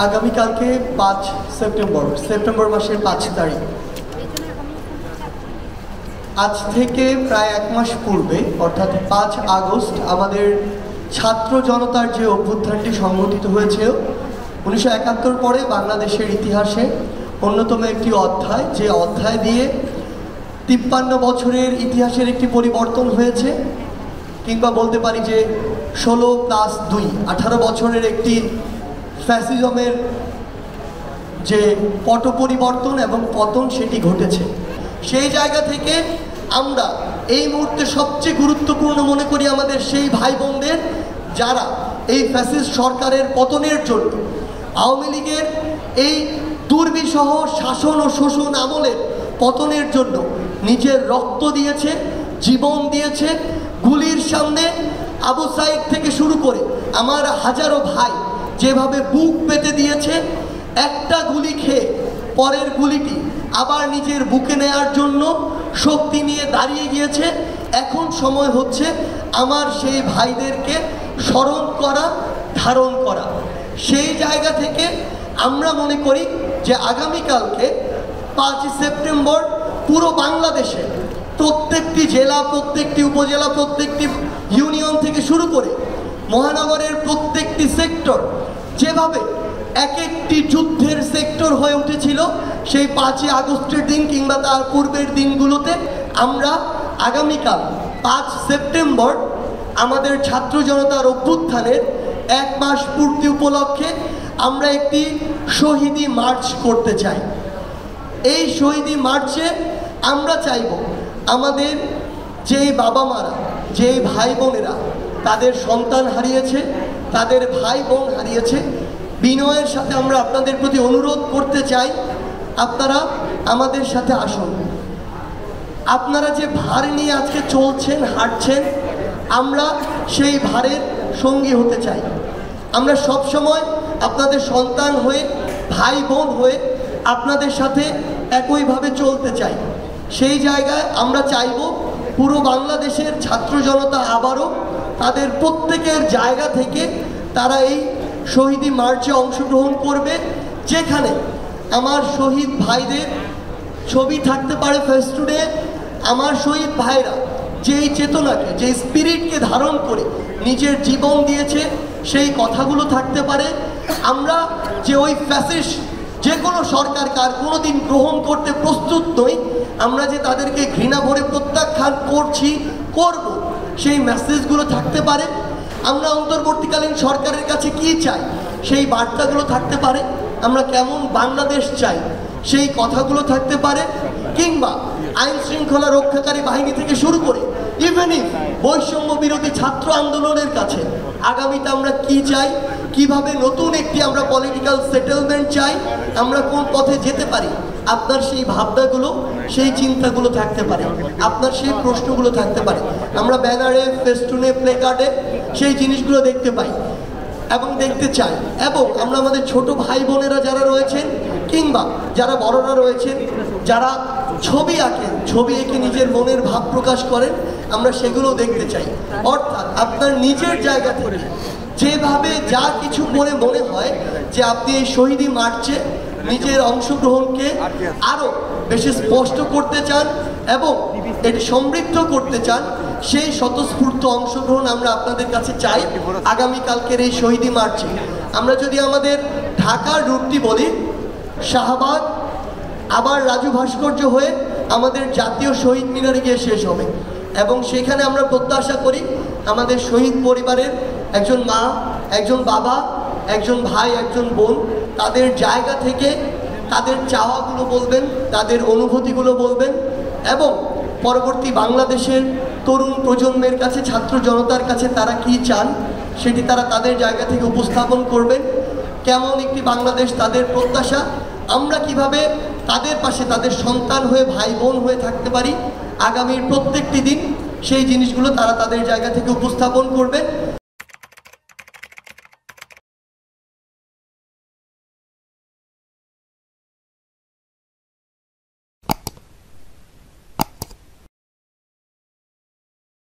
আগামীকালকে 5 সেপ্টেম্বর মাসের 5 তারিখ, আজ থেকে প্রায় এক মাস পূর্বে অর্থাৎ 5 আগস্ট আমাদের ছাত্র জনতার যে অভ্যুত্থানটি সংঘটিত হয়েছিল 1971 পরে বাংলাদেশের ইতিহাসে অন্যতম একটি অধ্যায়, যে অধ্যায় দিয়ে 53 বছরের ইতিহাসের একটি পরিবর্তন হয়েছে, কিংবা বলতে পারি যে 16+2 18 বছরের একটি ফ্যাসিজমের যে পট পরিবর্তন এবং পতন সেটি ঘটেছে। সেই জায়গা থেকে আমরা এই মুহূর্তে সবচেয়ে গুরুত্বপূর্ণ মনে করি আমাদের সেই ভাই বোনদের যারা এই ফ্যাসিস্ট সরকারের পতনের জন্য, আওয়ামী লীগের এই দুর্বিষহ শাসন ও শোষণ আমলের পতনের জন্য নিজের রক্ত দিয়েছে, জীবন দিয়েছে। গুলির সামনে আবু সাইদ থেকে শুরু করে আমার হাজারো ভাই যেভাবে বুক পেতে দিয়েছে, একটা গুলি খেয়ে পরের গুলিটি আবার নিজের বুকে নেয়ার জন্য শক্তি নিয়ে দাঁড়িয়ে গিয়েছে। এখন সময় হচ্ছে আমার সেই ভাইদেরকে স্মরণ করা, ধারণ করা। সেই জায়গা থেকে আমরা মনে করি যে আগামীকালকে 5 সেপ্টেম্বর পুরো বাংলাদেশে প্রত্যেকটি জেলা, প্রত্যেকটি উপজেলা, প্রত্যেকটি ইউনিয়ন থেকে শুরু করে মহানগরের প্রত্যেকটি সেক্টর যেভাবে এক একটি যুদ্ধের সেক্টর হয়ে উঠেছিল সেই 5 আগস্টের দিন কিংবা তার পূর্বের দিনগুলোতে, আমরা আগামীকাল 5 সেপ্টেম্বর আমাদের ছাত্র জনতার অভ্যুত্থানের 1 মাস পূর্তি উপলক্ষে আমরা একটি শহীদি মার্চ করতে চাই। এই শহীদি মার্চে আমরা চাইব আমাদের যেই বাবা মারা, যেই ভাই বোনেরা তাদের সন্তান হারিয়েছে, তাদের ভাই বোন হারিয়েছে, বিনয়ের সাথে আমরা আপনাদের প্রতি অনুরোধ করতে চাই, আপনারা আমাদের সাথে আসুন। আপনারা যে ভার নিয়ে আজকে চলছেন, হাঁটছেন, আমরা সেই ভারের সঙ্গী হতে চাই। আমরা সব সময় আপনাদের সন্তান হয়ে, ভাই বোন হয়ে আপনাদের সাথে একইভাবে চলতে চাই। সেই জায়গায় আমরা চাইব পুরো বাংলাদেশের ছাত্র জনতা আবারও তাদের প্রত্যেকের জায়গা থেকে তারা এই শহীদি মার্চে অংশগ্রহণ করবে, যেখানে আমার শহীদ ভাইদের ছবি থাকতে পারে ফেস্টুনে। আমার শহীদ ভাইরা যেই চেতনাকে, যেই স্পিরিটকে ধারণ করে নিজের জীবন দিয়েছে সেই কথাগুলো থাকতে পারে। আমরা যে ওই ফ্যাসিস্ট যে কোনো সরকারকে কোনো দিন গ্রহণ করতে প্রস্তুত নই, আমরা যে তাদেরকে ঘৃণা ভরে প্রত্যাখ্যান করছি, করব, সেই মেসেজগুলো থাকতে পারে। আমরা অন্তর্বর্তীকালীন সরকারের কাছে কি চাই সেই বার্তাগুলো থাকতে পারে। আমরা কেমন বাংলাদেশ চাই সেই কথাগুলো থাকতে পারে। কিংবা আইন শৃঙ্খলা রক্ষাকারী বাহিনী থেকে শুরু করে ইভেন ইফ বৈষম্য বিরোধী ছাত্র আন্দোলনের কাছে আগামীতে আমরা কি চাই, কিভাবে নতুন একটি আমরা পলিটিক্যাল সেটেলমেন্ট চাই, আমরা কোন পথে যেতে পারি, আপনার সেই ভাবনাগুলো, সেই চিন্তাগুলো থাকতে পারে, আপনার সেই প্রশ্নগুলো থাকতে পারে। আমরা ব্যানারে, ফেস্টুনে, প্লেকার্ডে সেই জিনিসগুলো দেখতে পাই এবং দেখতে চাই। এবং আমরা আমাদের ছোট ভাই বোনেরা যারা রয়েছেন কিংবা যারা বড়রা রয়েছেন, যারা ছবি আঁকেন, ছবি এঁকে নিজের মনের ভাব প্রকাশ করেন, আমরা সেগুলো দেখতে চাই। অর্থাৎ আপনার নিজের জায়গা থেকে যেভাবে যা কিছু করে মনে হয় যে আপনি এই শহীদি মার্চে নিজের অংশগ্রহণকে আরও বেশি স্পষ্ট করতে চান এবং এটি সমৃদ্ধ করতে চান, সেই স্বতঃস্ফূর্ত অংশগ্রহণ আমরা আপনাদের কাছে চাই আগামীকালকের এই শহীদি মার্চে। আমরা যদি আমাদের ঢাকার রুটটি বলি, শাহবাগ আবার রাজু ভাস্কর্য হয়ে আমাদের জাতীয় শহীদ মিনারে গিয়ে শেষ হবে। এবং সেখানে আমরা প্রত্যাশা করি আমাদের শহীদ পরিবারের একজন মা, একজন বাবা, একজন ভাই, একজন বোন তাদের জায়গা থেকে তাদের চাওয়াগুলো বলবেন, তাদের অনুভূতিগুলো বলবেন এবং পরবর্তী বাংলাদেশের তরুণ প্রজন্মের কাছে, ছাত্র জনতার কাছে তারা কি চান সেটি তারা তাদের জায়গা থেকে উপস্থাপন করবেন। কেমন একটি বাংলাদেশ তাদের প্রত্যাশা, আমরা কিভাবে তাদের পাশে তাদের সন্তান হয়ে, ভাই বোন হয়ে থাকতে পারি আগামীর প্রত্যেকটি দিন, সেই জিনিসগুলো তারা তাদের জায়গা থেকে উপস্থাপন করবে।